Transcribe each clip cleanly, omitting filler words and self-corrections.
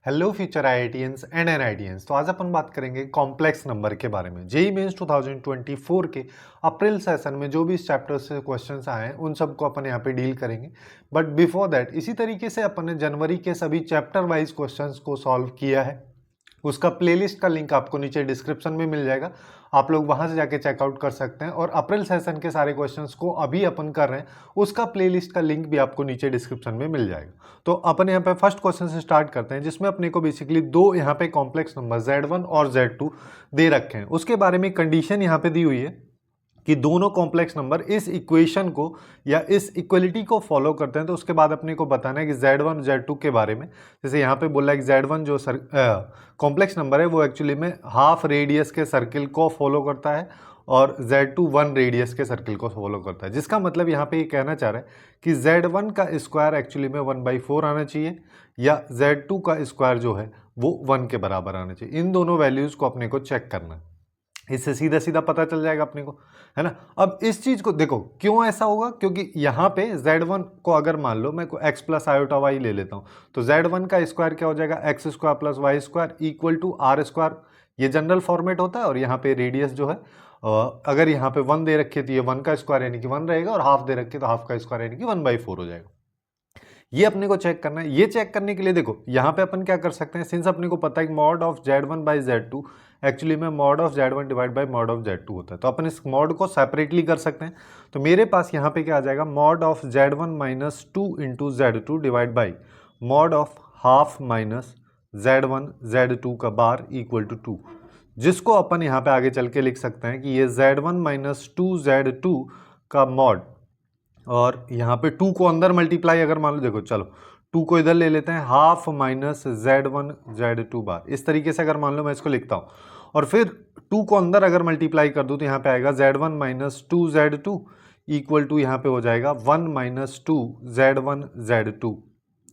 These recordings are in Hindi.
Hello future IITians and NITians. तो आज अपन बात करेंगे कॉम्प्लेक्स नंबर के बारे में। जेईई मेंस 2024 के अप्रैल सेशन में जो भी इस चैप्टर से क्वेश्चंस आए हैं उन सबको अपन यहाँ पे डील करेंगे। बट बिफोर दैट इसी तरीके से अपन ने जनवरी के सभी चैप्टर वाइज क्वेश्चंस को सॉल्व किया है। उसका प्लेलिस्ट का लिंक आपको नीचे डिस्क्रिप्शन में मिल जाएगा, आप लोग वहां से जाके चेकआउट कर सकते हैं। और अप्रैल सेशन के सारे क्वेश्चंस को अभी अपन कर रहे हैं, उसका प्लेलिस्ट का लिंक भी आपको नीचे डिस्क्रिप्शन में मिल जाएगा। तो अपन यहाँ पे फर्स्ट क्वेश्चन से स्टार्ट करते हैं, जिसमें अपने को बेसिकली दो यहाँ पे कॉम्प्लेक्स नंबर Z1 और Z2 दे रखे हैं। उसके बारे में कंडीशन यहाँ पे दी हुई है कि दोनों कॉम्प्लेक्स नंबर इस इक्वेशन को या इस इक्वलिटी को फॉलो करते हैं। तो उसके बाद अपने को बताना है कि Z1 Z2 के बारे में। जैसे यहाँ पे बोला है कि Z1 जो कॉम्प्लेक्स नंबर है वो एक्चुअली में हाफ रेडियस के सर्किल को फॉलो करता है और Z2 1 रेडियस के सर्किल को फॉलो करता है। जिसका मतलब यहाँ पे ये कहना चाह रहा है कि Z1 का स्क्वायर एक्चुअली में 1/4 आना चाहिए या Z2 का स्क्वायर जो है वो 1 के बराबर आना चाहिए। इन दोनों वैल्यूज को अपने को चेक करना है, इससे सीधा सीधा पता चल जाएगा अपने को, है ना। अब इस चीज को देखो क्यों ऐसा होगा, क्योंकि यहाँ पे Z1 को अगर मान लो मैं x प्लस आयोटा वाई ले लेता हूँ तो Z1 का स्क्वायर क्या हो जाएगा, x square plus y square equal to r square. ये जनरल फॉर्मेट होता है। और यहाँ पे रेडियस जो है अगर यहाँ पे 1 दे रखे तो ये 1 का स्क्वायर यानी कि 1 रहेगा, और हाफ दे रखे तो हाफ का स्क्वायर यानी कि 1/4 हो जाएगा। ये अपने को चेक करना है। ये चेक करने के लिए देखो यहाँ पे अपन क्या कर सकते हैं, सिंस अपने को पता है कि mod of Z1 by Z2 actually में mod of Z1 divide by mod of Z2 होता है। तो अपन इस मॉड को सेपरेटली कर सकते हैं। तो मेरे पास यहाँ पे क्या आ जाएगा, mod of Z1 minus 2 into Z2 divide by mod of half minus Z1 Z2 का बार इक्वल टू 2, जिसको अपन यहाँ पे आगे चल के लिख सकते हैं कि ये Z1 माइनस 2 Z2 का मॉड, और यहाँ पे 2 को अंदर मल्टीप्लाई अगर मान लो, देखो चलो 2 को इधर ले लेते हैं, हाफ माइनस Z1 Z2 बार। इस तरीके से अगर मान लो मैं इसको लिखता हूँ, और फिर 2 को अंदर अगर मल्टीप्लाई कर दूँ तो यहाँ पे आएगा Z1 minus 2 Z2 equal to यहाँ पे हो जाएगा 1 माइनस 2 Z1 Z2,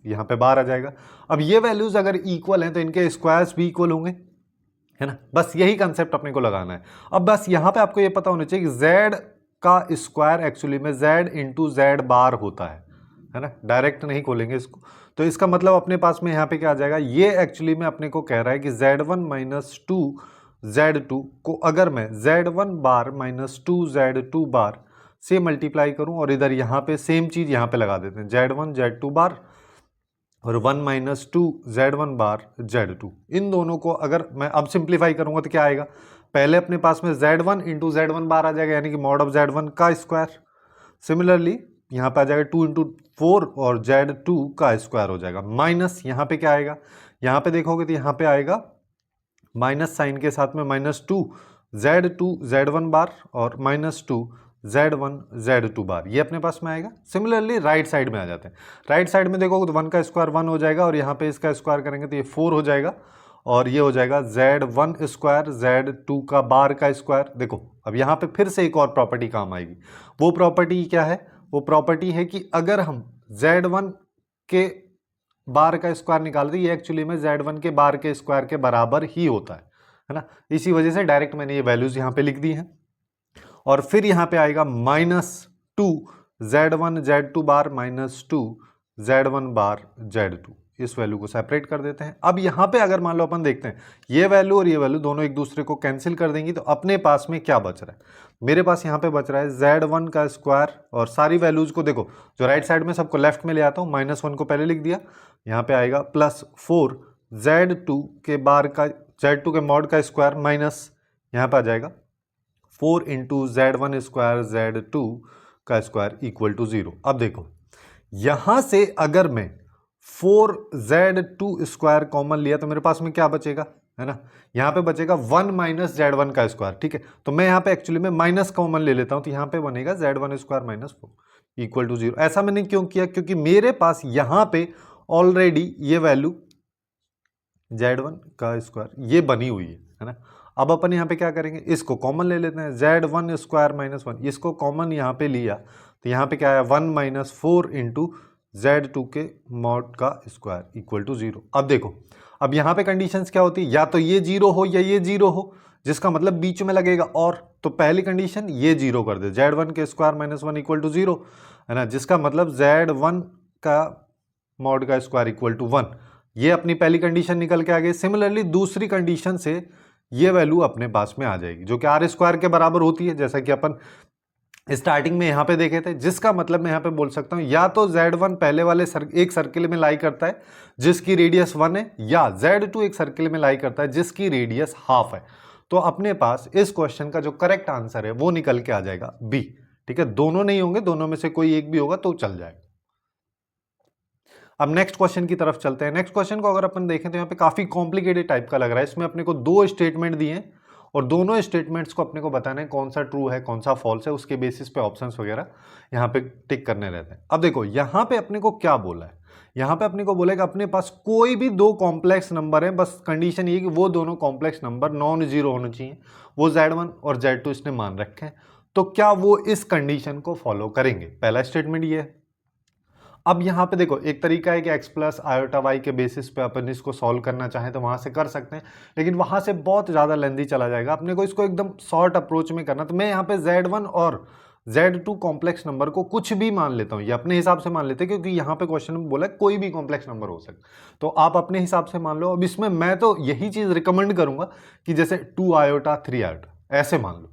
यहाँ पे बार आ जाएगा। अब ये वैल्यूज अगर इक्वल हैं तो इनके स्क्वायर्स भी इक्वल होंगे, है ना। बस यही कंसेप्ट अपने को लगाना है। अब बस यहाँ पे आपको ये पता होना चाहिए कि Z का स्क्वायर एक्चुअली में Z इंटू Z बार होता है ना। डायरेक्ट नहीं खोलेंगे इसको। तो इसका मतलब अपने पास में यहाँ पे क्या आ जाएगा, ये एक्चुअली में अपने को कह रहा है कि Z1 माइनस 2 Z2 को अगर मैं Z1 बार माइनस 2 Z2 बार से मल्टीप्लाई करूं, और इधर यहाँ पे सेम चीज यहाँ पे लगा देते हैं, Z1 Z2 बार और 1 माइनस 2 Z1 बार Z2। इन दोनों को अगर मैं अब सिंप्लीफाई करूंगा तो क्या आएगा, पहले अपने पास में Z1 इंटू Z1 बार आ जाएगा यानी कि मॉड ऑफ Z1 का स्क्वायर। सिमिलरली यहाँ पे आ जाएगा 2 इंटू 4 और Z2 का स्क्वायर हो जाएगा, माइनस यहाँ पे क्या आएगा, यहाँ पे देखोगे तो यहाँ पे आएगा माइनस साइन के साथ में -2 Z2 Z1 बार और -2 Z1 Z2 बार, ये अपने पास में आएगा। सिमिलरली राइट साइड में आ जाते हैं। राइट साइड में देखोगे तो 1 का स्क्वायर 1 हो जाएगा, और यहाँ पे इसका स्क्वायर करेंगे तो ये 4 हो जाएगा, और ये हो जाएगा Z1 स्क्वायर Z2 का बार का स्क्वायर। देखो अब यहाँ पे फिर से एक और प्रॉपर्टी काम आएगी। वो प्रॉपर्टी क्या है, वो प्रॉपर्टी है कि अगर हम Z1 के बार का स्क्वायर निकालते, ये एक्चुअली में Z1 के बार के स्क्वायर के बराबर ही होता है ना। इसी वजह से डायरेक्ट मैंने ये वैल्यूज यहाँ पे लिख दी हैं। और फिर यहाँ पे आएगा -2 Z1 Z2 बार -2 Z1 बार Z2। इस वैल्यू को सेपरेट कर देते हैं। अब यहाँ पे अगर मान लो अपन देखते हैं ये वैल्यू और ये वैल्यू दोनों एक दूसरे को कैंसिल कर देंगी, तो अपने पास में क्या बच रहा है, मेरे पास यहाँ पे बच रहा है Z1 का स्क्वायर, और सारी वैल्यूज को देखो जो राइट साइड में सबको लेफ्ट में ले आता हूँ, -1 को पहले लिख दिया, यहाँ पे आएगा +4 Z2 के बार का Z2 के मॉड का स्क्वायर माइनस यहाँ पे आ जाएगा 4 इंटू Z1 स्क्वायर Z2 का स्क्वायर इक्वल टू 0। अब देखो यहां से अगर मैं 4Z2 स्क्वायर कॉमन लिया तो मेरे पास में क्या बचेगा, है ना, यहाँ पे बचेगा 1 माइनस Z1 का स्क्वायर। ठीक है, तो मैं यहाँ पे एक्चुअली में माइनस कॉमन ले लेता हूं, तो यहाँ पे बनेगा Z1 स्क्वायर -4 इक्वल टू 0। ऐसा मैंने क्यों किया, क्योंकि मेरे पास यहाँ पे ऑलरेडी ये वैल्यू Z1 का स्क्वायर ये बनी हुई है ना। अब अपन यहाँ पे क्या करेंगे, इसको कॉमन ले लेते हैं, Z1 स्क्वायर -1, इसको कॉमन यहाँ पे लिया तो यहाँ पे क्या आया 1 माइनस 4 इंटू Z2 के मॉड का स्क्वायर इक्वल टू 0। अब देखो अब यहाँ पे कंडीशंस क्या होती है, या तो ये 0 हो या ये 0 हो, जिसका मतलब बीच में लगेगा और। तो पहली कंडीशन ये 0 कर दे, Z1 के स्क्वायर -1 इक्वल टू 0, है ना, जिसका मतलब Z1 का मॉड का स्क्वायर इक्वल टू 1। ये अपनी पहली कंडीशन निकल के आ गई। सिमिलरली दूसरी कंडीशन से ये वैल्यू अपने पास में आ जाएगी जो कि आर स्क्वायर के बराबर होती है, जैसा कि अपन स्टार्टिंग में यहां पे देखे थे, जिसका मतलब मैं यहां पे बोल सकता हूं या तो Z1 पहले वाले एक सर्किल में लाई करता है जिसकी रेडियस 1 है, या Z2 एक सर्किल में लाई करता है जिसकी रेडियस हाफ है। तो अपने पास इस क्वेश्चन का जो करेक्ट आंसर है वो निकल के आ जाएगा बी। ठीक है, दोनों नहीं होंगे, दोनों में से कोई एक भी होगा तो चल जाएगा। अब नेक्स्ट क्वेश्चन की तरफ चलते हैं। नेक्स्ट क्वेश्चन को अगर अपन देखें तो यहाँ पे काफी कॉम्प्लिकेटेड टाइप का लग रहा है। इसमें अपने को दो स्टेटमेंट दिए हैं और दोनों स्टेटमेंट्स को अपने को बताना है कौन सा ट्रू है कौन सा फॉल्स है, उसके बेसिस पे ऑप्शंस वगैरह यहाँ पे टिक करने रहते हैं। अब देखो यहाँ पे अपने को क्या बोला है, यहाँ पे अपने को बोला है कि अपने पास कोई भी दो कॉम्प्लेक्स नंबर है, बस कंडीशन ये कि वो दोनों कॉम्प्लेक्स नंबर नॉन जीरो होने चाहिए, वो Z1 और Z2 इसने मान रखे हैं। तो क्या वो इस कंडीशन को फॉलो करेंगे, पहला स्टेटमेंट ये है। अब यहां पे देखो एक तरीका है कि x प्लस आयोटा वाई के बेसिस पे अपन इसको सॉल्व करना चाहें तो वहां से कर सकते हैं, लेकिन वहां से बहुत ज्यादा लेंदी चला जाएगा। अपने को इसको एकदम शॉर्ट अप्रोच में करना, तो मैं यहाँ पे Z1 और Z2 कॉम्प्लेक्स नंबर को कुछ भी मान लेता हूँ, ये अपने हिसाब से मान लेते हैं क्योंकि यहाँ पे क्वेश्चन में बोला है कोई भी कॉम्प्लेक्स नंबर हो सकता, तो आप अपने हिसाब से मान लो। अब इसमें मैं तो यही चीज रिकमेंड करूंगा कि जैसे 2 आयोटा 3 आयोटा ऐसे मान लो,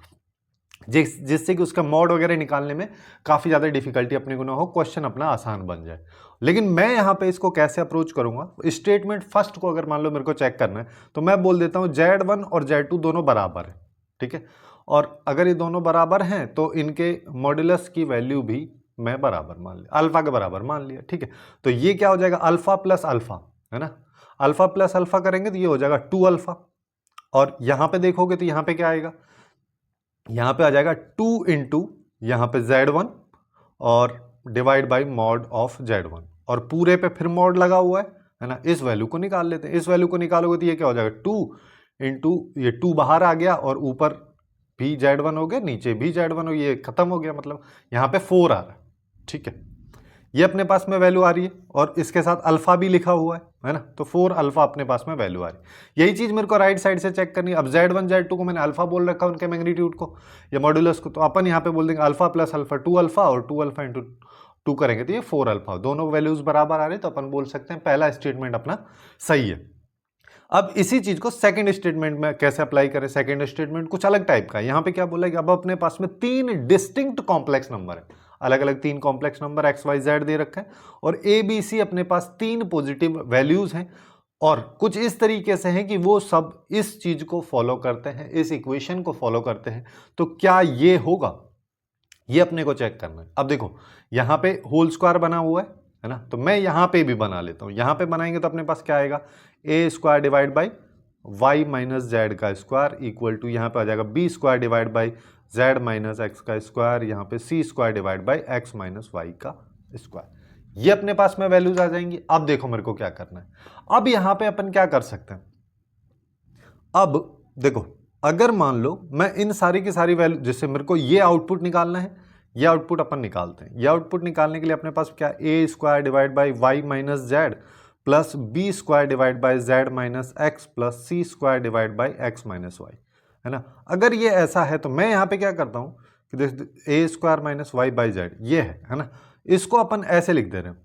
जिससे कि उसका मॉड वगैरह निकालने में काफी ज्यादा डिफिकल्टी अपने को ना हो, क्वेश्चन अपना आसान बन जाए। लेकिन मैं यहां पे इसको कैसे अप्रोच करूंगा, स्टेटमेंट फर्स्ट को अगर मान लो मेरे को चेक करना है तो मैं बोल देता हूं Z1 और Z2 दोनों बराबर है। ठीक है, और अगर ये दोनों बराबर हैं तो इनके मॉड्यूलस की वैल्यू भी मैं बराबर मान लिया, अल्फा के बराबर मान लिया। ठीक है, तो ये क्या हो जाएगा, अल्फा प्लस अल्फा, है ना, अल्फा प्लस अल्फा करेंगे तो ये हो जाएगा 2 अल्फा। और यहां पे देखोगे तो यहां पे क्या आएगा, यहां पे आ जाएगा 2 इंटू यहां पे Z1 और divide by mod of Z1, और पूरे पे फिर मॉड लगा हुआ है ना। इस वैल्यू को निकाल लेते हैं, इस वैल्यू को निकालोगे तो ये क्या हो जाएगा 2 इंटू ये 2 बाहर आ गया और ऊपर भी Z1 हो गया, नीचे भी Z1 हो, ये खत्म हो गया, मतलब यहां पे 4 आ रहा है। ठीक है, ये अपने पास में वैल्यू आ रही है और इसके साथ अल्फा भी लिखा हुआ है ना, तो 4 अल्फा अपने पास में वैल्यू आ रही है। यही चीज मेरे को राइट साइड से चेक करनी है। अब Z1 Z2 को मैंने अल्फा बोल रखा है, उनके मैग्नीट्यूड को या मॉड्यूलस को, तो अपन यहाँ पे बोल देंगे अल्फा प्लस अल्फा 2 अल्फा, और 2 अल्फा इंटू 2 करेंगे तो ये 4 अल्फा, दोनों वैल्यूज बराबर आ रहे, तो अपन बोल सकते हैं पहला स्टेटमेंट अपना सही है। अब इसी चीज को सेकंड स्टेटमेंट में कैसे अप्लाई करें, सेकंड स्टेटमेंट कुछ अलग टाइप का है। यहां पे क्या बोला है कि अब अपने पास में 3 डिस्टिंक्ट कॉम्प्लेक्स नंबर है, अलग अलग 3 complex number X Y Z दे रखे हैं, और ए बी सी अपने पास 3 पॉजिटिव वैल्यूज हैं, और कुछ इस तरीके से हैं कि वो सब इस चीज को फॉलो करते हैं, इस इक्वेशन को फॉलो करते हैं। तो क्या ये होगा, ये अपने को चेक करना है। अब देखो यहां पे होल स्क्वायर बना हुआ है ना, तो मैं यहां पे भी बना लेता हूं। यहां पे बनाएंगे तो अपने पास क्या आएगा, A square divide by Y minus Z का स्क्वायर इक्वल टू यहां पे आ जाएगा B square divide by Z minus X का स्क्वायर, यहां पे C square divide by X minus Y का स्क्वायर। ये अपने पास में वैल्यूज आ जाएंगी। अब देखो मेरे को क्या करना है, अब यहां पे अपन क्या कर सकते हैं, अब देखो अगर मान लो मैं इन सारी की सारी वैल्यू, जैसे मेरे को ये आउटपुट निकालना है, ये आउटपुट अपन निकालते हैं। ये आउटपुट निकालने के लिए अपने पास क्या, A square divide by Y minus Z plus B square divide by Z minus X plus C square divide by X minus Y, है ना। अगर ये ऐसा है तो मैं यहाँ पे क्या करता हूँ कि देख A square minus Y by Z ये है ना, इसको अपन ऐसे लिख दे रहे हैं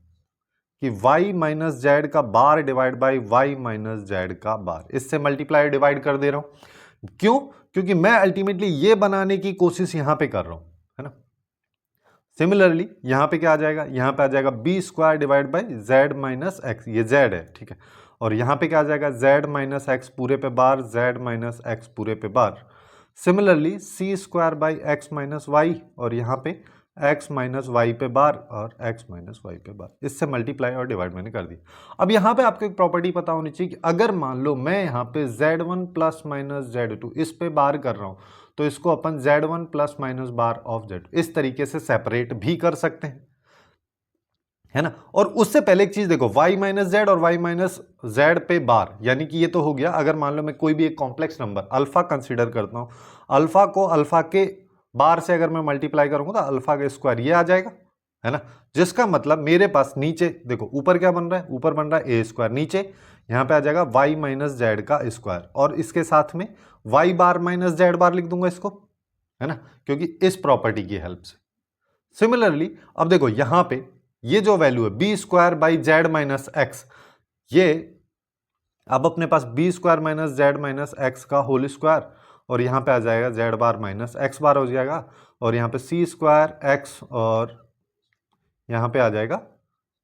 कि y माइनस जेड का bar divide by Y minus Z का बार, इससे मल्टीप्लाई डिवाइड कर दे रहा हूं। क्यों, क्योंकि मैं अल्टीमेटली ये बनाने की कोशिश यहां पे कर रहा हूं, है ना। सिमिलरली यहां पे क्या आ जाएगा, यहां पे आ जाएगा B square divide by Z minus x, ये जेड है, ठीक है, और यहां पे क्या आ जाएगा जेड माइनस एक्स पूरे पे बार, जेड माइनस एक्स पूरे पे bar. Similarly C square by X minus Y, और यहां पे x माइनस वाई पे बार और x माइनस वाई पे बार, इससे मल्टीप्लाई और डिवाइड मैंने कर दी। अब यहाँ पे आपको एक प्रॉपर्टी पता होनी चाहिए कि अगर मान लो मैं यहाँ पे z1 प्लस माइनस z2 इस पे बार कर रहा हूँ, तो इसको अपन z1 plus minus bar of z इस तरीके से सेपरेट भी कर सकते हैं, है ना। और उससे पहले एक चीज देखो, y माइनस जेड और y माइनस जेड पे बार, यानी कि ये तो हो गया अगर मान लो मैं कोई भी एक कॉम्प्लेक्स नंबर अल्फा कंसिडर करता हूँ, अल्फा को अल्फा के बार से अगर मैं मल्टीप्लाई करूंगा तो अल्फा का स्क्वायर ये आ जाएगा, है ना। जिसका मतलब मेरे पास नीचे देखो ऊपर क्या बन रहा है, ऊपर बन रहा है ए स्क्वायर, नीचे यहां पे आ जाएगा वाई माइनस जेड का स्क्वायर, और इसके साथ में वाई बार माइनस जेड बार लिख दूंगा इसको, है ना, क्योंकि इस प्रॉपर्टी की हेल्प से। सिमिलरली अब देखो यहां पे ये जो वैल्यू है B square by Z minus x, ये अब अपने पास B square minus Z minus X का होल स्क्वायर, और यहाँ पे आ जाएगा Z bar minus X bar हो जाएगा, और यहाँ पे सी स्क्वायर एक्स, और यहाँ पे आ जाएगा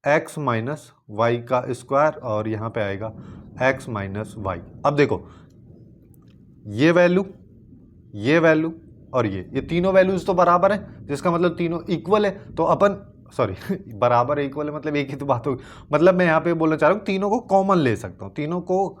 एक्स माइनस वाई का स्क्वायर, और यहाँ पे आएगा एक्स माइनस वाई। अब देखो ये वैल्यू और ये तीनों वैल्यूज तो बराबर हैं, जिसका मतलब तीनों इक्वल है, तो अपन सॉरी बराबर इक्वल है मतलब एक ही तो बात होगी, मतलब मैं यहाँ पे बोलना चाह रहा हूँ तीनों को कॉमन ले सकता हूँ, तीनों को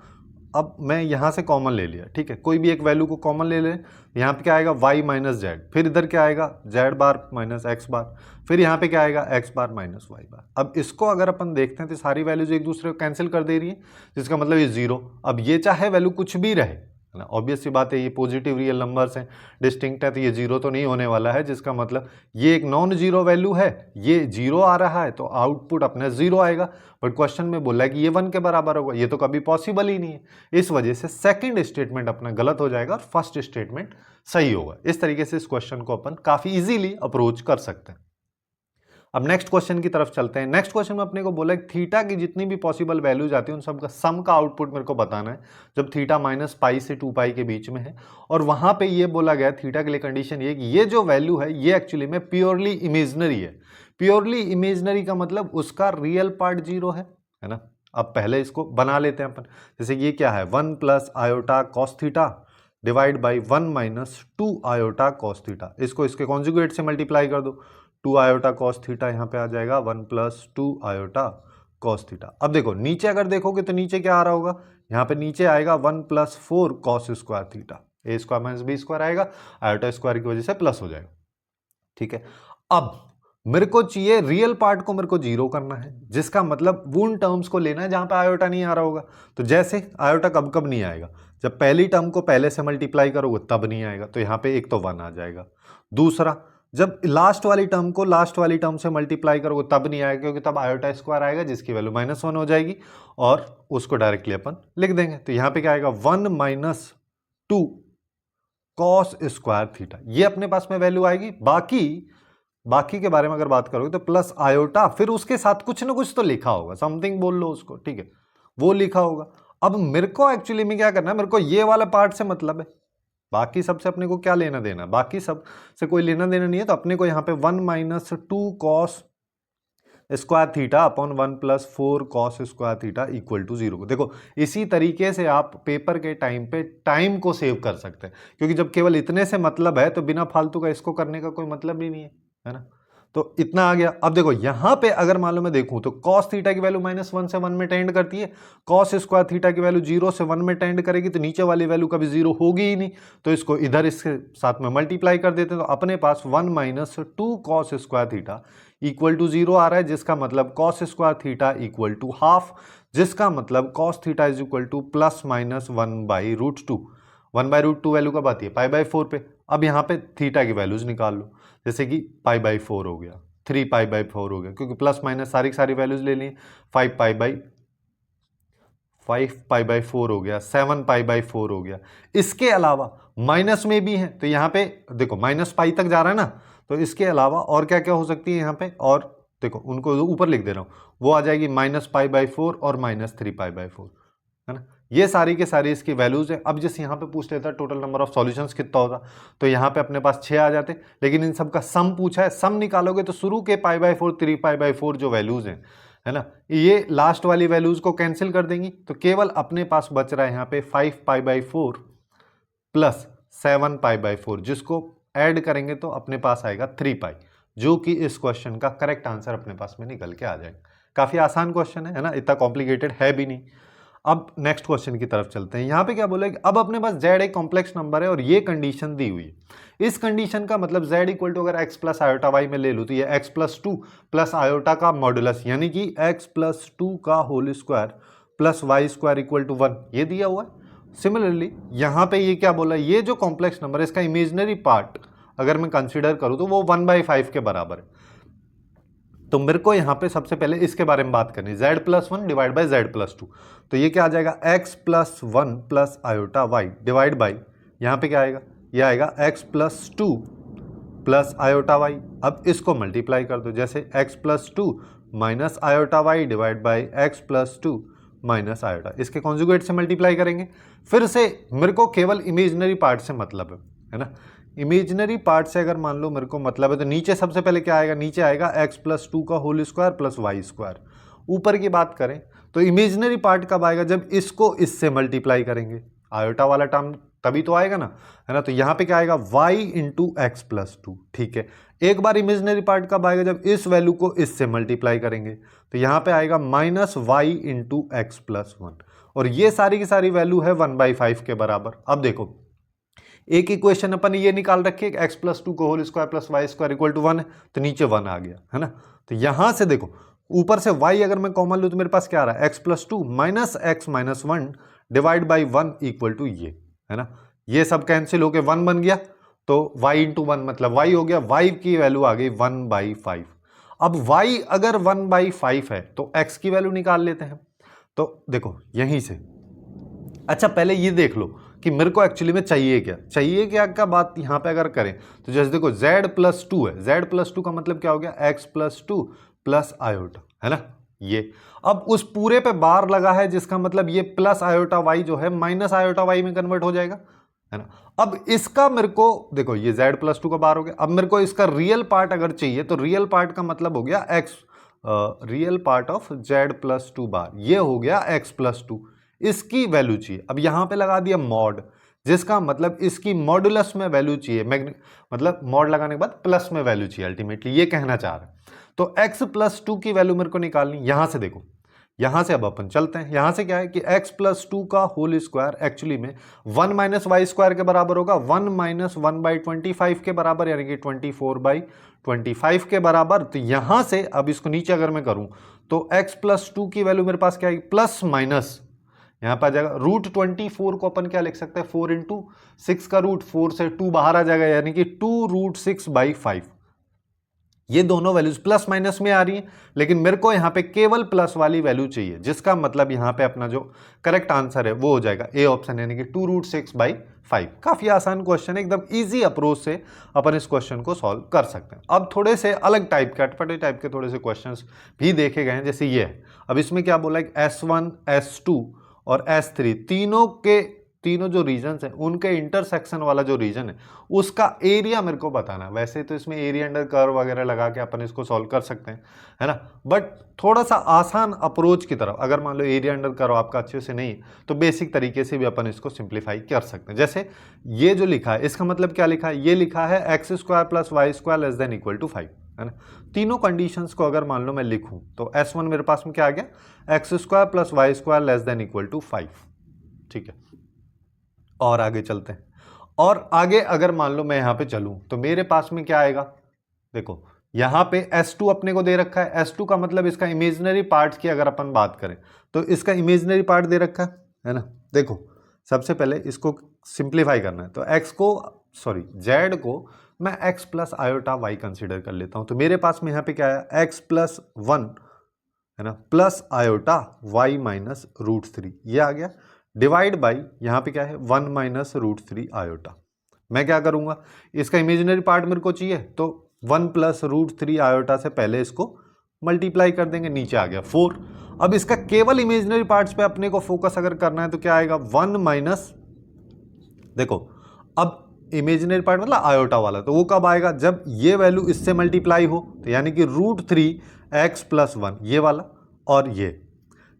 अब मैं यहाँ से कॉमन ले लिया, ठीक है, कोई भी एक वैल्यू को कॉमन ले लें। यहाँ पे क्या आएगा y माइनस जेड, फिर इधर क्या आएगा z बार माइनस एक्स बार, फिर यहाँ पे क्या आएगा x बार माइनस वाई बार। अब इसको अगर अपन देखते हैं तो सारी वैल्यूज एक दूसरे को कैंसिल कर दे रही है, जिसका मतलब ये जीरो। अब ये चाहे वैल्यू कुछ भी रहे, है ना, ऑब्वियस सी बात है, ये पॉजिटिव रियल नंबर्स हैं, डिस्टिंक्ट है, तो ये जीरो तो नहीं होने वाला है, जिसका मतलब ये एक नॉन जीरो वैल्यू है, ये जीरो आ रहा है तो आउटपुट अपना जीरो आएगा। बट क्वेश्चन में बोला है कि ये 1 के बराबर होगा, ये तो कभी पॉसिबल ही नहीं है, इस वजह से सेकंड स्टेटमेंट अपना गलत हो जाएगा और फर्स्ट स्टेटमेंट सही होगा। इस तरीके से इस क्वेश्चन को अपन काफी इजीली अप्रोच कर सकते हैं। अब नेक्स्ट क्वेश्चन की तरफ चलते हैं। नेक्स्ट क्वेश्चन में अपने को बोला है थीटा की जितनी भी पॉसिबल वैल्यूज आती है उन सब का सम का आउटपुट मेरे को बताना है, जब थीटा माइनस पाई से 2 पाई के बीच में है। और वहां पे ये बोला गया थीटा के लिए कंडीशन ये कि ये जो वैल्यू है ये एक्चुअली में प्योरली इमेजनरी है। प्योरली इमेजनरी का मतलब उसका रियल पार्ट जीरो है ना। अब पहले इसको बना लेते हैं अपन, जैसे ये क्या है 1 plus iota cos theta divide by 1 minus 2 iota cos theta, इसको इसके कॉन्जुगेट से मल्टीप्लाई कर दो, 2 आयोटा कॉस थीटा यहाँ पे आ जाएगा 1 प्लस 2 आयोटा कॉस थीटा। अब देखो नीचे अगर देखोगे तो नीचे क्या आ रहा होगा, यहाँ पे नीचे आएगा 1 प्लस 4 कॉस स्क्वायर थीटा, ए स्क्वायर माइनस बी स्क्वायर आएगा, आयोटा स्क्वायर की वजह से प्लस हो जाएगा, ठीक है। अब मेरे को चाहिए रियल पार्ट को मेरे को जीरो करना है, जिसका मतलब उन टर्म्स को लेना है जहां पे आयोटा नहीं आ रहा होगा। तो जैसे आयोटा कब कब नहीं आएगा, जब पहली टर्म को पहले से मल्टीप्लाई करोगे तब नहीं आएगा, तो यहाँ पे एक तो 1 आ जाएगा। दूसरा, जब लास्ट वाली टर्म को लास्ट वाली टर्म से मल्टीप्लाई करोगे तब नहीं आएगा, क्योंकि तब आयोटा स्क्वायर आएगा जिसकी वैल्यू -1 हो जाएगी, और उसको डायरेक्टली अपन लिख देंगे। तो यहाँ पे क्या आएगा 1 माइनस 2 कॉस स्क्वायर थीटा, ये अपने पास में वैल्यू आएगी। बाकी के बारे में अगर बात करोगे तो प्लस आयोटा, फिर उसके साथ कुछ ना कुछ तो लिखा होगा, समथिंग बोल लो उसको, ठीक है, वो लिखा होगा। अब मेरे को एक्चुअली में क्या करना है, मेरे को ये वाला पार्ट से मतलब है, बाकी सबसे अपने को क्या लेना देना, बाकी सब से कोई लेना देना नहीं है। तो अपने को यहाँ पे 1 minus 2 cos square theta upon 1 plus 4 cos square theta equal to 0। देखो इसी तरीके से आप पेपर के टाइम पे टाइम को सेव कर सकते हैं, क्योंकि जब केवल इतने से मतलब है तो बिना फालतू का इसको करने का कोई मतलब ही नहीं है ना। तो इतना आ गया। अब देखो यहां पे अगर मान लो मैं देखूं तो cos थीटा की वैल्यू -1 से 1 में टेंड करती है, cos स्क्वायर थीटा की वैल्यू 0 से 1 में टेंड करेगी, तो नीचे वाली वैल्यू कभी 0 होगी ही नहीं, तो इसको इधर इसके साथ में मल्टीप्लाई कर देते हैं, तो अपने पास 1 minus 2 cos square theta equal to 0 आ रहा है, जिसका मतलब cos square theta equal to half, जिसका मतलब cos theta is equal to plus minus 1/√2। 1/√2 value कब आती है, π/4 पे। अब यहाँ पे थीटा की वैल्यूज निकाल लो, जैसे कि π/4 हो गया, 3π/4 हो गया, क्योंकि प्लस माइनस सारी की सारी वैल्यूज ले ली, 5π/4 हो गया, 7π/4 हो गया। इसके अलावा माइनस में भी है, तो यहाँ पे देखो माइनस पाई तक जा रहा है ना, तो इसके अलावा और क्या क्या हो सकती है यहाँ पे, और देखो उनको ऊपर लिख दे रहा हूँ, वो आ जाएगी -π/4 और -3π/4, है ना। ये सारी के सारी इसकी वैल्यूज है। अब जैसे यहाँ पे पूछ लेता है टोटल नंबर ऑफ सॉल्यूशंस कितना होगा, तो यहाँ पे अपने पास 6 आ जाते, लेकिन इन सब का सम पूछा है, सम निकालोगे तो शुरू के π/4 3π/4 जो वैल्यूज हैं, है ना, ये लास्ट वाली वैल्यूज को कैंसिल कर देंगी, तो केवल अपने पास बच रहा है यहाँ पे 5π/4 प्लस 7π/4, जिसको ऐड करेंगे तो अपने पास आएगा 3π, जो कि इस क्वेश्चन का करेक्ट आंसर अपने पास में निकल के आ जाएगा। काफी आसान क्वेश्चन है ना, इतना कॉम्प्लिकेटेड है भी नहीं। अब नेक्स्ट क्वेश्चन की तरफ चलते हैं। यहाँ पे क्या बोला है कि अब अपने पास z एक कॉम्प्लेक्स नंबर है और ये कंडीशन दी हुई है। इस कंडीशन का मतलब z इक्वल टू अगर x प्लस आयोटा y में ले लूँ तो ये x प्लस 2 प्लस आयोटा का मॉडुलस, यानी कि x प्लस 2 का whole square plus y square equal to 1, ये दिया हुआ है। सिमिलरली यहाँ पे ये क्या बोला है, ये जो कॉम्प्लेक्स नंबर है इसका इमेजिनरी पार्ट अगर मैं कंसिडर करूँ तो वो 1/5 के बराबर है। तो मेरे को यहाँ पे सबसे पहले इसके बारे में बात करनी है, z+1 डिवाइड बाई z+2। तो ये क्या आ जाएगा x+1 plus iota y divide by, यहाँ पे क्या आएगा, ये आएगा x+2 प्लस आयोटा वाई। अब इसको मल्टीप्लाई कर दो, जैसे x+2 minus iota y divide by x+2 minus iota, इसके कॉन्जुगेट से मल्टीप्लाई करेंगे। फिर से मेरे को केवल इमेजिनरी पार्ट से मतलब है ना, इमेजिनरी पार्ट से अगर मान लो मेरे को मतलब है तो नीचे सबसे पहले क्या आएगा, नीचे आएगा x प्लस 2 का whole square plus y square. ऊपर की बात करें तो इमेजिनरी पार्ट कब आएगा, जब इसको इससे मल्टीप्लाई करेंगे, आयोटा वाला टर्म तभी तो आएगा ना, है ना। तो यहाँ पे क्या आएगा y इंटू एक्स प्लस 2, ठीक है। एक बार इमेजिनरी पार्ट कब आएगा, जब इस वैल्यू को इससे मल्टीप्लाई करेंगे, तो यहाँ पे आएगा minus y into x plus 1, और ये सारी की सारी वैल्यू है 1/5 के बराबर। अब देखो एक इक्वेशन अपन ने ये निकाल रखी है x प्लस 2 को whole square plus y square equal to 1 है, तो नीचे 1 आ गया, है ना। तो यहां से देखो ऊपर से y अगर मैं कॉमन लूं तो मेरे पास क्या आ रहा है, x plus 2 minus x minus 1 divide by 1 equal to ये, है ना। ये सब कैंसिल होके 1 बन गया, तो y इंटू 1 मतलब y हो गया, y की वैल्यू आ गई 1/5। अब y अगर 1/5 है तो x की वैल्यू निकाल लेते हैं। तो देखो यहीं से, अच्छा पहले ये देख लो कि मेरे को एक्चुअली में चाहिए क्या का बात यहां पे अगर करें तो जैसे देखो z प्लस 2 है, z प्लस 2 का मतलब क्या हो गया, x प्लस 2 प्लस आयोटा, है ना। ये अब उस पूरे पे बार लगा है, जिसका मतलब ये प्लस आयोटा y जो है माइनस आयोटा y में कन्वर्ट हो जाएगा, है ना। अब इसका मेरे को देखो ये z प्लस 2 का बार हो गया। अब मेरे को इसका रियल पार्ट अगर चाहिए तो रियल पार्ट का मतलब हो गया x, real part of z plus 2 बार, ये हो गया x प्लस 2, इसकी वैल्यू चाहिए। अब यहां पे लगा दिया मॉड, जिसका मतलब इसकी मॉडुलस में वैल्यू चाहिए, मतलब मॉड लगाने के बाद प्लस में वैल्यू चाहिए, अल्टीमेटली ये कहना चाह रहे हैं। तो x प्लस 2 की वैल्यू मेरे को निकालनी, यहां से देखो, यहां से अब अपन चलते हैं। यहां से क्या है कि x प्लस 2 का होल स्क्वायर एक्चुअली में 1 माइनस वाई स्क्वायर के बराबर होगा, 1 माइनस 1/25 के बराबर, यानी कि 24/25 के बराबर। तो यहां से अब इसको नीचे अगर मैं करूं तो x प्लस 2 की वैल्यू मेरे पास क्या है, प्लस माइनस यहां पर आ जाएगा रूट 24 को अपन क्या लिख सकते हैं, 4 इंटू 6 का रूट, 4 से 2 बाहर आ जाएगा, यानी कि 2√6/5। ये दोनों वैल्यूज प्लस माइनस में आ रही हैं, लेकिन मेरे को यहां पे केवल प्लस वाली वैल्यू चाहिए, जिसका मतलब यहां पे अपना जो करेक्ट आंसर है वो हो जाएगा ए ऑप्शन, यानी कि 2√6/5। काफी आसान क्वेश्चन है, एकदम इजी अप्रोच से अपन इस क्वेश्चन को सॉल्व कर सकते हैं। अब थोड़े से अलग टाइप के, अटपटे टाइप के थोड़े से क्वेश्चंस भी देखे गए हैं, जैसे ये है। अब इसमें क्या बोला है, S1 S2 और S3 तीनों जो रीजन्स हैं उनके इंटरसेक्शन वाला जो रीजन है उसका एरिया मेरे को बताना है। वैसे तो इसमें एरिया अंडर कर्व वगैरह लगा के अपन इसको सॉल्व कर सकते हैं, है ना, बट थोड़ा सा आसान अप्रोच की तरफ, अगर मान लो एरिया अंडर कर्व आपका अच्छे से नहीं तो बेसिक तरीके से भी अपन इसको सिंप्लीफाई कर सकते हैं। जैसे ये जो लिखा है इसका मतलब क्या लिखा है, ये लिखा है x square plus y square less than equal to 5, है ना। तीनों कंडीशंस को अगर मान लो मैं लिखूं तो S1 मेरे पास में क्या आ गया, x square plus y square less than equal to 5, ठीक है। और आगे चलते हैं, और आगे अगर मान लो मैं यहां पे चलूं तो मेरे पास में क्या आएगा, देखो यहां पे S2 अपने को दे रखा है, S2 का मतलब इसका इमेजिनरी पार्ट की अगर अपन बात करें तो इसका इमेजिनरी पार्ट दे रखा है ना। देखो सबसे पहले इसको सिंप्लीफाई करना है, तो Z को मैं x plus iota y consider कर लेता हूं। तो मेरे पास में यहां पे क्या है, x प्लस 1, है ना, प्लस आयोटा y माइनस √3, ये आ गया, डिवाइड बाई यहां पे क्या है 1 माइनस √3 आयोटा। मैं क्या करूंगा, इसका इमेजिनरी पार्ट मेरे को चाहिए तो 1 प्लस √3 आयोटा से पहले इसको मल्टीप्लाई कर देंगे, नीचे आ गया 4। अब इसका केवल इमेजिनरी पार्ट्स पे अपने को फोकस अगर करना है तो क्या आएगा, 1 माइनस, देखो अब इमेजिनरी पार्ट मतलब आयोटा वाला, तो वो कब आएगा, जब ये वैल्यू इससे मल्टीप्लाई हो, तो यानी कि √3x प्लस 1 ये वाला, और ये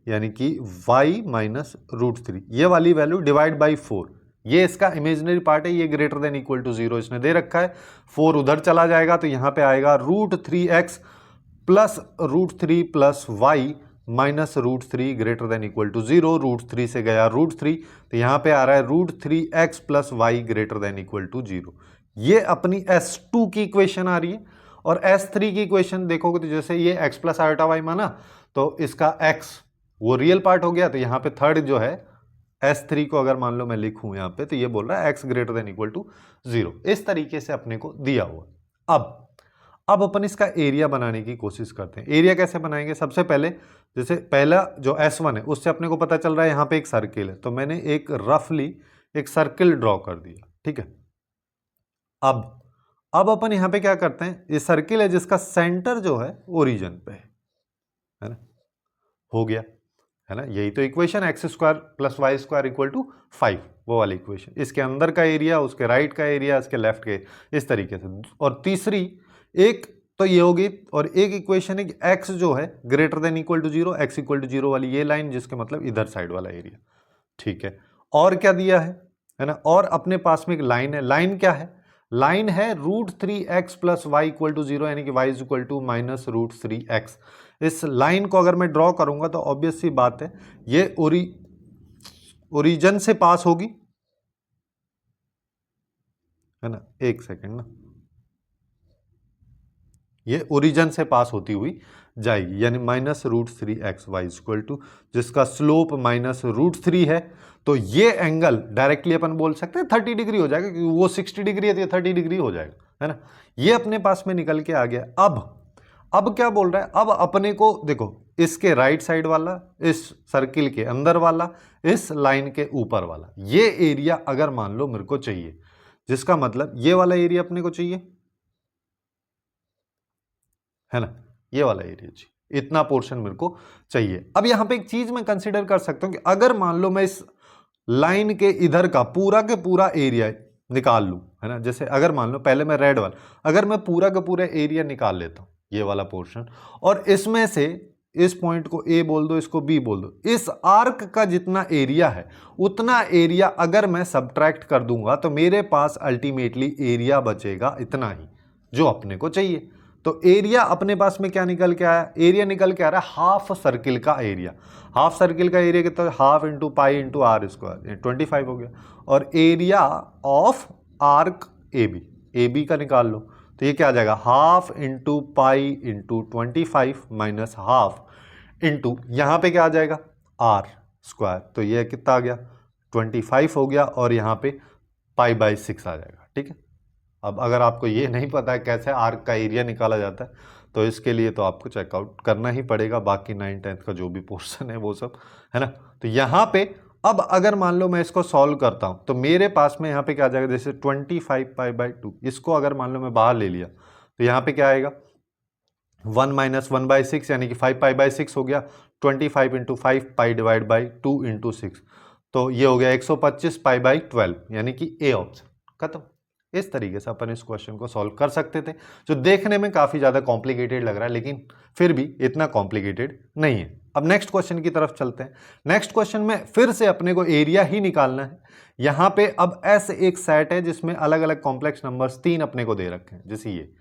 यानी कि y माइनस √3 ये वाली वैल्यू डिवाइड बाई 4, ये इसका इमेजिनरी पार्ट है, ये ग्रेटर देन इक्वल टू 0 इसने दे रखा है। 4 उधर चला जाएगा तो यहां पे आएगा √3x plus √3 plus y minus √3 greater than equal to 0, √3 से गया √3, तो यहां पे आ रहा है √3x plus y greater than equal to 0। ये अपनी S2 की इक्वेशन आ रही है। और S3 की इक्वेशन देखोगे तो जैसे ये x प्लस आयोटा वाई माना तो इसका x वो रियल पार्ट हो गया, तो यहां पे थर्ड जो है S3 को अगर मान लो मैं लिखूं यहां पे तो ये बोल रहा है x greater than equal to 0, इस तरीके से अपने को दिया हुआ। अब अपन इसका एरिया बनाने की कोशिश करते हैं। एरिया कैसे बनाएंगे, सबसे पहले जैसे पहला जो S1 है उससे अपने को पता चल रहा है यहाँ पे एक सर्किल है, तो मैंने एक रफली एक सर्किल ड्रॉ कर दिया, ठीक है। अब अपन यहाँ पे क्या करते हैं, ये सर्किल है जिसका सेंटर जो है ओरिजिन पे है ना, हो गया। है ना, यही तो equation x square plus y square equal to 5, वो वाली इक्वेशन। इसके अंदर का एरिया, उसके राइट का एरिया, इसके लेफ्ट के, इस तरीके से। और तीसरी एक तो ये होगी, और एक इक्वेशन है कि एक्स जो है greater than equal to 0, x equal to 0 वाली ये लाइन, जिसके मतलब इधर साइड वाला एरिया। ठीक है, और क्या दिया है ना, और अपने पास में एक लाइन है। लाइन क्या है? लाइन है √3x plus Y equal to 0, यानी कि y is equal to minus √3x। इस लाइन को अगर मैं ड्रॉ करूंगा तो ऑब्वियस सी बात है ये ओरिजिन से पास होगी, है ना, एक सेकेंड ना, ये ओरिजिन से पास होती हुई जाएगी, यानी minus √3x y equal to, जिसका स्लोप माइनस √3 है। तो ये एंगल डायरेक्टली अपन बोल सकते हैं 30 डिग्री हो जाएगा, क्योंकि वो 60 डिग्री है तो ये 30 डिग्री हो जाएगा, है ना। ये अपने पास में निकल के आ गया। अब क्या बोल रहा है? अब अपने को देखो, इसके राइट साइड वाला, इस सर्किल के अंदर वाला, इस लाइन के ऊपर वाला, ये एरिया अगर मान लो मेरे को चाहिए, जिसका मतलब ये वाला एरिया अपने को चाहिए, है ना, ये वाला एरिया चाहिए, इतना पोर्शन मेरे को चाहिए। अब यहां पे एक चीज मैं कंसीडर कर सकता हूं कि अगर मान लो मैं इस लाइन के इधर का पूरा एरिया निकाल लूं, है ना, जैसे अगर मान लो पहले मैं रेड वाला, अगर मैं पूरा का पूरा एरिया निकाल लेता हूं, ये वाला पोर्शन, और इसमें से इस पॉइंट को ए बोल दो, इसको बी बोल दो, इस आर्क का जितना एरिया है उतना एरिया अगर मैं सबट्रैक्ट कर दूंगा तो मेरे पास अल्टीमेटली एरिया बचेगा इतना ही, जो अपने को चाहिए। तो एरिया अपने पास में क्या निकल के आया? एरिया निकल के आ रहा है हाफ सर्किल का एरिया। हाफ सर्किल का एरिया कितना? Half into pi into r square, 25 हो गया। और area of arc A B का निकाल लो, तो ये क्या आ जाएगा? Half into pi into 25 minus half into, यहाँ पे क्या आ जाएगा? R square. तो ये कितना आ गया? 25 हो गया, और यहाँ पे π/6 आ जाएगा। ठीक है, अब अगर आपको ये नहीं पता है कैसे आर्क का एरिया निकाला जाता है, तो इसके लिए तो आपको चेकआउट करना ही पड़ेगा बाकी 9th 10th का जो भी पोर्शन है वो सब, है ना। तो यहाँ पे अब अगर मान लो मैं इसको सॉल्व करता हूँ, तो मेरे पास में यहाँ पे क्या आ जाएगा? जैसे 25 π/2, इसको अगर मान लो मैं बाहर ले लिया, तो यहाँ पे क्या आएगा? 1 माइनस 1/6, यानी कि 5 π/6 हो गया। 25 इंटू 5 π/2 इंटू 6, तो ये हो गया 125 π/12, यानी कि ए ऑप्शन खत्म। इस तरीके से अपन इस क्वेश्चन को सॉल्व कर सकते थे, जो देखने में काफी ज्यादा कॉम्प्लिकेटेड लग रहा है, लेकिन फिर भी इतना कॉम्प्लिकेटेड नहीं है। अब नेक्स्ट क्वेश्चन की तरफ चलते हैं। नेक्स्ट क्वेश्चन में फिर से अपने को एरिया ही निकालना है। यहां पे अब ऐसे एक सेट है जिसमें अलग अलग कॉम्प्लेक्स नंबर्स 3 अपने को दे रखे हैं, जैसे ये,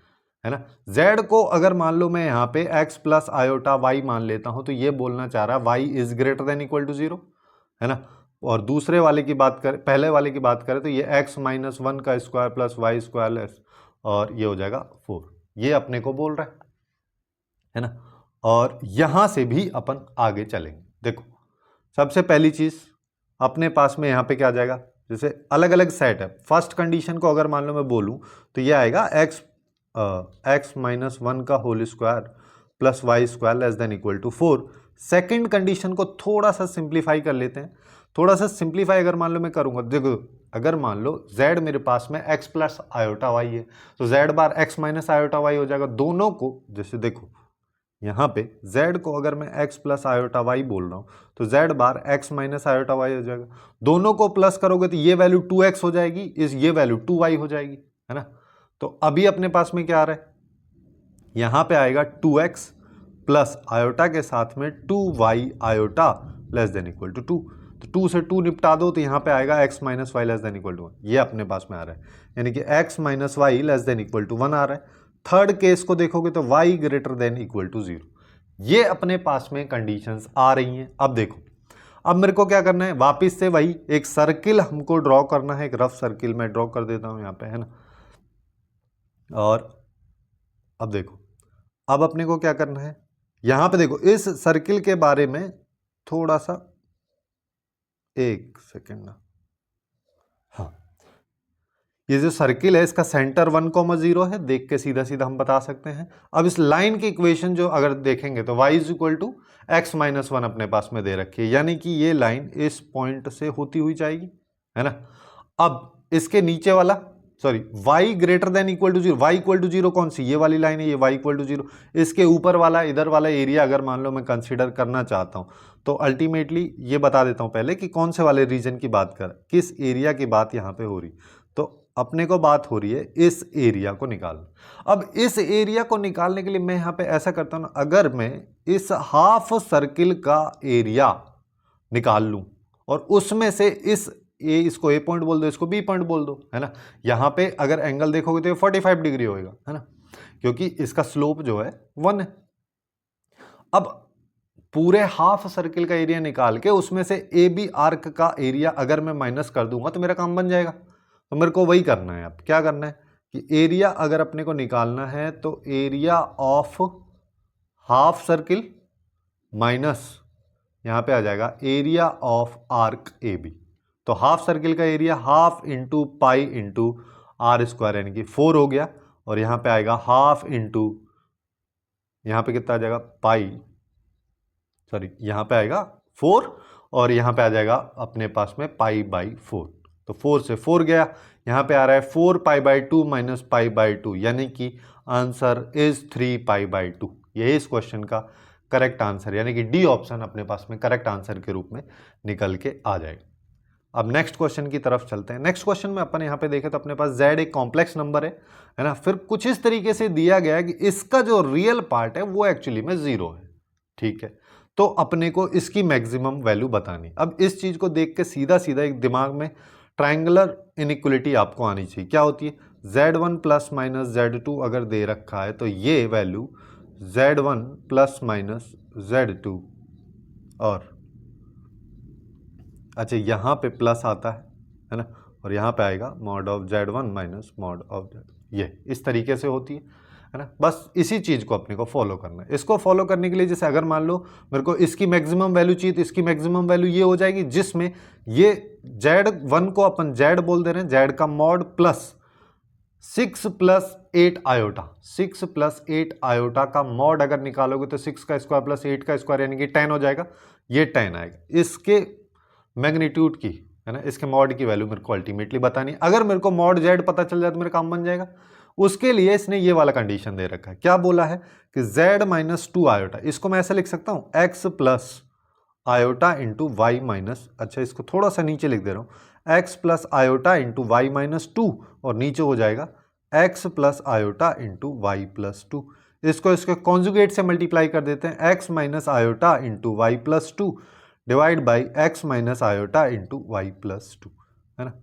है ना। z को अगर मान लो मैं यहाँ पे x प्लस आयोटा y मान लेता हूं, तो ये बोलना चाह रहा है y is greater than equal to 0, है ना। और दूसरे वाले की बात करें, पहले वाले की बात करें, तो ये x माइनस 1 का square plus y square less, और ये हो जाएगा 4, ये अपने को बोल रहा है ना। और यहां से भी अपन आगे चलेंगे। देखो, सबसे पहली चीज अपने पास में यहाँ पे क्या आ जाएगा? जैसे अलग अलग सेट है। फर्स्ट कंडीशन को अगर मान लो मैं बोलूं, तो ये आएगा x माइनस 1 का whole square plus y square less than equal to 4। Second condition को थोड़ा सा सिंप्लीफाई कर लेते हैं। थोड़ा सा सिंप्लीफाई अगर मान लो मैं करूंगा, देखो अगर मान लो z मेरे पास में x प्लस आयोटा y है, तो z बार x माइनस आयोटा y हो जाएगा। दोनों को, जैसे देखो यहाँ पे z को अगर मैं x प्लस आयोटा y बोल रहा हूँ, तो z बार x माइनस आयोटा y हो जाएगा। दोनों को प्लस करोगे तो ये वैल्यू 2x हो जाएगी, ये वैल्यू 2y हो जाएगी, है ना। तो अभी अपने पास में क्या आ रहा है? यहाँ पे आएगा 2x प्लस आयोटा के साथ में 2y iota less than equal to 2। तो 2 से 2 निपटा दो, तो यहाँ पे आएगा x minus y less than equal to 1, ये अपने पास में आ रहा है, यानी कि x minus y less than equal to 1 आ रहा है। थर्ड केस को देखोगे तो y greater than equal to 0, ये अपने पास में कंडीशंस आ रही हैं। अब देखो, अब मेरे को क्या करना है? वापिस से वही एक सर्किल हमको ड्रॉ करना है, एक रफ सर्किल मैं ड्रॉ कर देता हूँ यहाँ पे, है ना। और अब देखो, अब अपने को क्या करना है? यहां पे देखो, इस सर्किल के बारे में थोड़ा सा, एक सेकेंड ना, हाँ, ये जो सर्किल है इसका सेंटर 1,0 है, देख के सीधा सीधा हम बता सकते हैं। अब इस लाइन की इक्वेशन जो अगर देखेंगे तो y is equal to x minus 1 अपने पास में दे रखी है, यानी कि ये लाइन इस पॉइंट से होती हुई जाएगी, है ना। अब इसके नीचे वाला sorry y greater than equal to zero, y equal to zero कौन सी, ये वाली लाइन है, ये y इक्वल टू जीरो, इसके ऊपर वाला इधर वाला एरिया अगर मान लो मैं कंसीडर करना चाहता हूं तो अल्टीमेटली ये बता देता हूं पहले कि कौन से वाले रीजन की बात कर, किस एरिया की बात यहां पे हो रही। तो अपने को बात हो रही है इस एरिया को निकालना। अब इस एरिया को निकालने के लिए मैं यहां पे ऐसा करता हूं ना, अगर मैं इस हाफ सर्किल का एरिया निकाल लूं और उसमें से इसको ए पॉइंट बोल दो, इसको बी पॉइंट बोल दो, है ना। यहां पे अगर एंगल देखोगे तो ये 45 डिग्री होएगा, है ना, क्योंकि इसका स्लोप जो है 1 है। अब पूरे हाफ सर्किल का एरिया निकाल के उसमें से ए बी आर्क का एरिया अगर मैं माइनस कर दूंगा तो मेरा काम बन जाएगा। तो मेरे को वही करना है। अब क्या करना है कि एरिया अगर अपने को निकालना है तो area of half circle minus यहां पे आ जाएगा area of arc A B. तो हाफ सर्किल का area half into pi into r square यानी कि 4 हो गया, और यहां पे आएगा हाफ इंटू, यहां पे कितना आ जाएगा पाई, सॉरी यहां पे आएगा 4 और यहां पे आ जाएगा अपने पास में पाई बाई 4। तो 4 से 4 गया, यहां पे आ रहा है 4 pi by 2 minus pi by 2, यानी कि आंसर इज 3 पाई बाई 2। यही इस क्वेश्चन का करेक्ट आंसर, यानी कि डी ऑप्शन अपने पास में करेक्ट आंसर के रूप में निकल के आ जाएगा। अब नेक्स्ट क्वेश्चन की तरफ चलते हैं। नेक्स्ट क्वेश्चन में अपन यहाँ पे देखें तो अपने पास z एक कॉम्प्लेक्स नंबर है ना। फिर कुछ इस तरीके से दिया गया है कि इसका जो रियल पार्ट है वो एक्चुअली में 0 है, ठीक है। तो अपने को इसकी मैक्सिमम वैल्यू बतानी। अब इस चीज को देख के सीधा सीधा एक दिमाग में ट्राइंगुलर इनइक्वलिटी आपको आनी चाहिए। क्या होती है, z1 प्लस माइनस z2 अगर दे रखा है तो ये value z1 plus minus z2, और अच्छा यहाँ पे प्लस आता है ना, और यहाँ पे आएगा mod of z1 minus mod of z, ये इस तरीके से होती है ना। बस इसी चीज को अपने को फॉलो करना है। इसको फॉलो करने के लिए जैसे अगर मान लो मेरे को इसकी मैक्सिमम वैल्यू चाहिए तो इसकी मैक्सिमम वैल्यू ये हो जाएगी जिसमें ये z1 को अपन z बोल दे रहे हैं, z का mod plus 6 plus 8 iota, 6 plus 8 iota का मॉड अगर निकालोगे तो 6 का स्क्वायर प्लस 8 का स्क्वायर यानी कि 10 हो जाएगा, ये 10 आएगा। इसके मैग्नीट्यूड की, है ना, इसके मॉड की वैल्यू मेरे को अल्टीमेटली बतानी। अगर मेरे को मॉड z पता चल जाए तो मेरा काम बन जाएगा। उसके लिए इसने ये वाला कंडीशन दे रखा है। क्या बोला है कि z माइनस 2 आयोटा, इसको मैं ऐसे लिख सकता हूं x plus iota into y minus, अच्छा इसको थोड़ा सा नीचे लिख दे रहा हूं, x plus iota into y minus 2, और नीचे हो जाएगा x plus iota into y plus 2। इसको इसके कॉन्जुगेट से मल्टीप्लाई कर देते हैं, x minus iota into y plus 2 divide by x minus iota into y plus 2, है ना।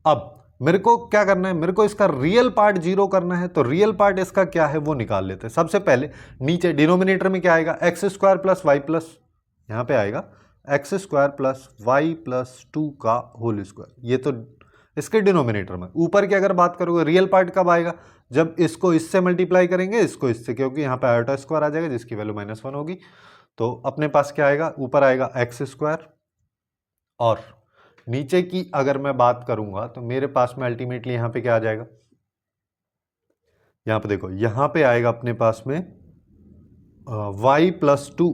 अब मेरे को क्या करना है, मेरे को इसका रियल पार्ट 0 करना है। तो रियल पार्ट इसका क्या है वो निकाल लेते हैं। सबसे पहले नीचे डिनोमिनेटर में क्या आएगा, x square plus y plus, यहाँ पे आएगा x square plus y plus 2 का होल स्क्वायर, ये तो इसके डिनोमिनेटर में। ऊपर की अगर बात करोगे रियल पार्ट कब आएगा, जब इसको इससे मल्टीप्लाई करेंगे, इसको इससे, क्योंकि यहाँ पे आयोटा स्क्वायर आ जाएगा जिसकी वैल्यू -1 होगी। तो अपने पास क्या आएगा, ऊपर आएगा एक्स स्क्वायर, और नीचे की अगर मैं बात करूंगा तो मेरे पास में अल्टीमेटली यहां पे क्या आ जाएगा, यहां पे देखो, यहां पे आएगा अपने पास में y प्लस 2,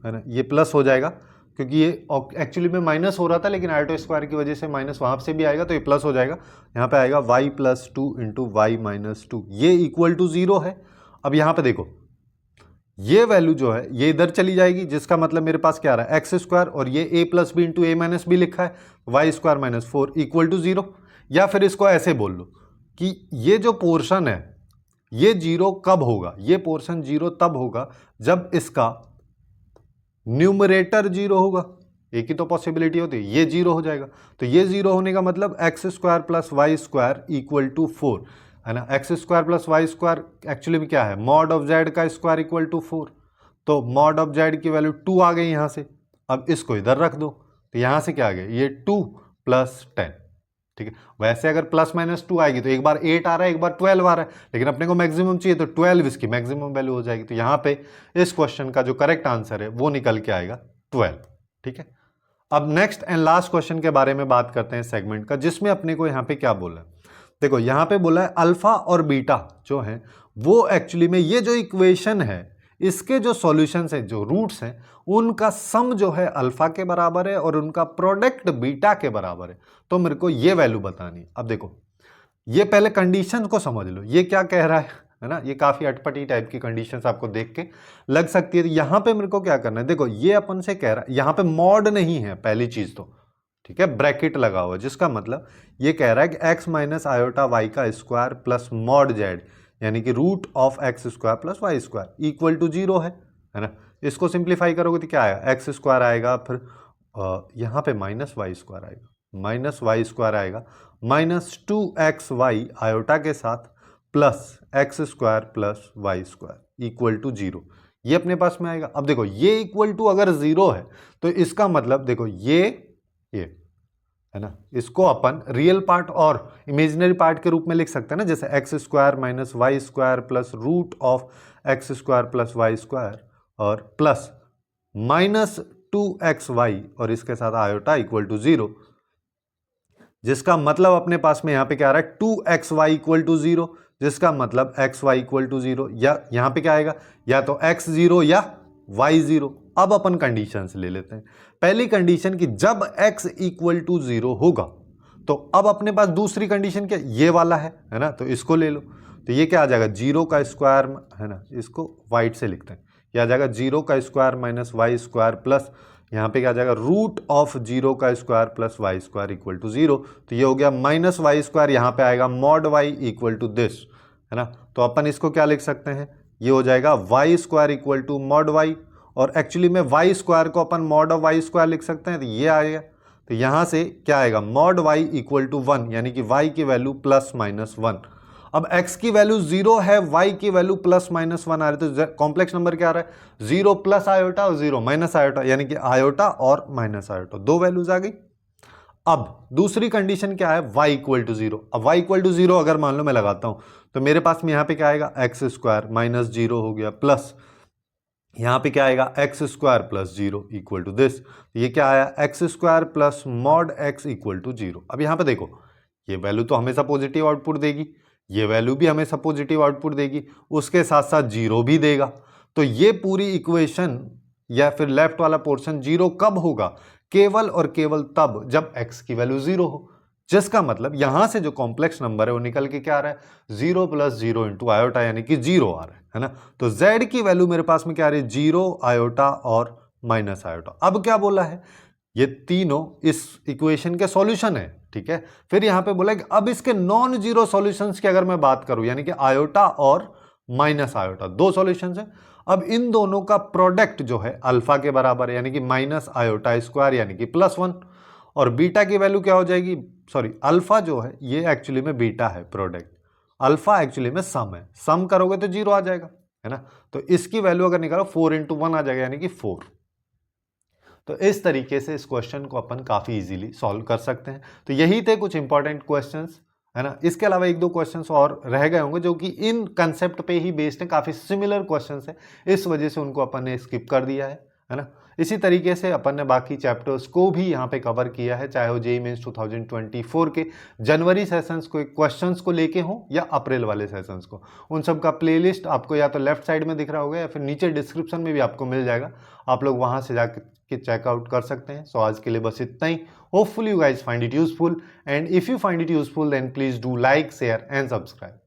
है ना, ये प्लस हो जाएगा क्योंकि ये एक्चुअली में माइनस हो रहा था, लेकिन आयोटा स्क्वायर की वजह से माइनस वहां से भी आएगा तो ये प्लस हो जाएगा। यहां पे आएगा y plus 2 into y minus 2, ये इक्वल टू 0 है। अब यहां पे देखो ये वैल्यू जो है ये इधर चली जाएगी, जिसका मतलब मेरे पास क्या आ रहा है, एक्स स्क्वायर, और ये a plus B into A minus B लिखा है, y square minus 4 equal to 0। या फिर इसको ऐसे बोल लो कि ये जो पोर्शन है ये 0 कब होगा, ये पोर्शन 0 तब होगा जब इसका न्यूमरेटर 0 होगा। एक ही तो पॉसिबिलिटी होती है, ये 0 हो जाएगा। तो ये 0 होने का मतलब x square plus y square equal to 4, है ना। X square plus y square actually में क्या है, मॉड ऑफ जेड का स्क्वायर इक्वल टू 4। तो मॉड ऑफ जेड की वैल्यू 2 आ गई यहां से। अब इसको इधर रख दो तो यहां से क्या आ गया, ये 2 प्लस 10, ठीक है। वैसे अगर प्लस माइनस 2 आएगी तो एक बार 8 आ रहा है, एक बार 12 आ रहा है, लेकिन अपने को मैक्सिमम चाहिए तो 12 इसकी मैक्सिमम वैल्यू हो जाएगी। तो यहां पे इस क्वेश्चन का जो करेक्ट आंसर है वो निकल के आएगा 12, ठीक है। अब नेक्स्ट एंड लास्ट क्वेश्चन के बारे में बात करते हैं सेगमेंट का, जिसमें अपने को यहां पे क्या बोला है, देखो यहां पे बोला है अल्फा और बीटा जो है वो एक्चुअली में ये जो इक्वेशन है इसके जो सॉल्यूशंस है, जो रूट्स हैं, उनका सम जो है अल्फा के बराबर है और उनका प्रोडक्ट बीटा के बराबर है। तो मेरे को ये वैल्यू बतानी है। अब देखो ये पहले कंडीशन को समझ लो, ये क्या कह रहा है ना, ये काफी अटपटी टाइप की कंडीशंस आपको देख के लग सकती है। तो यहां पे मेरे को क्या करना है, देखो ये अपन से कह रहा है, यहां पे मॉड नहीं है पहली चीज तो, ठीक है, ब्रैकेट लगा हुआ, जिसका मतलब ये कह रहा है कि x माइनस आयोटा वाई का स्क्वायर प्लस मॉड जेड यानी कि root of x square plus y square equal to 0 है ना। इसको सिंप्लीफाई करोगे तो क्या आएगा, एक्स स्क्वायर आएगा, फिर यहाँ पे माइनस वाई स्क्वायर आएगा, माइनस वाई स्क्वायर आएगा, माइनस 2xy आयोटा के साथ plus x square plus y square equal to 0, ये अपने पास में आएगा। अब देखो ये इक्वल टू अगर 0 है तो इसका मतलब देखो ये है ना, इसको अपन रियल पार्ट और इमेजिनरी पार्ट के रूप में लिख सकते हैं ना, जैसे x square minus y square plus root of x square plus y square और प्लस माइनस 2xy और इसके साथ आयोटा इक्वल टू 0, जिसका मतलब अपने पास में यहां पे क्या आ रहा है 2xy इक्वल टू 0, जिसका मतलब xy इक्वल टू 0, या यहां पे क्या आएगा, या तो x 0 या y 0। अब अपन कंडीशंस ले लेते हैं। पहली कंडीशन कि जब x इक्वल टू 0 होगा, तो अब अपने पास दूसरी कंडीशन क्या, ये वाला है ना, तो इसको ले लो। तो ये क्या आ जाएगा, 0 का स्क्वायर है ना, इसको वाइट से लिखते हैं, यह आ जाएगा 0 का square minus y square plus यहाँ पे क्या आ जाएगा रूट ऑफ 0 का square plus y square equal to 0। तो ये हो गया माइनस वाई स्क्वायर, यहाँ पे आएगा mod y equal to this, है ना। तो अपन इसको क्या लिख सकते हैं, ये हो जाएगा y square equal to mod y, और एक्चुअली में वाई स्क्वायर को अपन मॉड ऑफ वाई स्क्वायर लिख सकते हैं, तो ये आएगा। तो यहाँ से क्या आएगा, मॉड वाई इक्वल टू 1 यानी कि वाई की वैल्यू प्लस माइनस 1। अब x की वैल्यू 0 है, y की वैल्यू प्लस माइनस 1 आ रही है, तो कॉम्प्लेक्स नंबर क्या आ रहा है, 0 प्लस आयोटा और 0 माइनस आयोटा, यानी कि आयोटा और माइनस आयोटा, दो वैल्यूज आ गई। अब दूसरी कंडीशन क्या है, y इक्वल टू 0। अब y इक्वल टू 0 अगर मान लो मैं लगाता हूं, तो मेरे पास में यहां पे क्या आएगा, एक्स स्क्वायर माइनस 0 हो गया, प्लस यहां पे क्या आएगा x square plus 0 equal to this, ये क्या आया, x square plus mod x equal to 0। अब यहां पे देखो ये वैल्यू तो हमेशा पॉजिटिव आउटपुट देगी, ये वैल्यू भी हमेशा पॉजिटिव आउटपुट देगी, उसके साथ साथ 0 भी देगा। तो ये पूरी इक्वेशन या फिर लेफ्ट वाला पोर्शन 0 कब होगा, केवल और केवल तब जब x की वैल्यू 0 हो, जिसका मतलब यहां से जो कॉम्प्लेक्स नंबर है वो निकल के क्या आ रहा है, 0 प्लस 0 इंटू आयोटा यानी कि 0 आ रहा है ना। तो z की वैल्यू मेरे पास में क्या आ रही है, 0 आयोटा और माइनस आयोटा। अब क्या बोला है, ये तीनों इस इक्वेशन के सॉल्यूशन है, ठीक है। फिर यहां पे बोला कि अब इसके नॉन जीरो सॉल्यूशंस की अगर मैं बात करूं, यानी कि आयोटा और माइनस आयोटा दो सॉल्यूशंस है। अब इन दोनों का प्रोडक्ट जो है अल्फा के बराबर है, यानी कि माइनस आयोटा स्क्वायर यानी कि प्लस 1, और बीटा की वैल्यू क्या हो जाएगी, सॉरी अल्फा जो है ये एक्चुअली में बीटा है प्रोडक्ट, अल्फा एक्चुअली में सम है, सम करोगे तो 0 आ जाएगा, है ना। तो इसकी वैल्यू अगर निकालो 4 इंटू 1 आ जाएगा यानी कि 4। तो इस तरीके से इस क्वेश्चन को अपन काफी इजीली सॉल्व कर सकते हैं। तो यही थे कुछ इंपॉर्टेंट क्वेश्चंस, है ना। इसके अलावा एक दो क्वेश्चंस और रह गए होंगे जो कि इन कंसेप्ट पे ही बेस्ड हैं, काफी सिमिलर क्वेश्चंस हैं, इस वजह से उनको अपन ने स्किप कर दिया है ना। इसी तरीके से अपन ने बाकी चैप्टर्स को भी यहाँ पे कवर किया है, चाहे वो जेईई मेंस 2024 के जनवरी सेशंस को क्वेश्चंस को लेके हो या अप्रैल वाले सेशंस को, उन सब का प्लेलिस्ट आपको या तो लेफ्ट साइड में दिख रहा होगा या फिर नीचे डिस्क्रिप्शन में भी आपको मिल जाएगा, आप लोग वहां से जाके चेकआउट कर सकते हैं। सो आज के लिए बस इतना ही। Hopefully you guys find it useful, and if you find it useful then please do like, share and subscribe.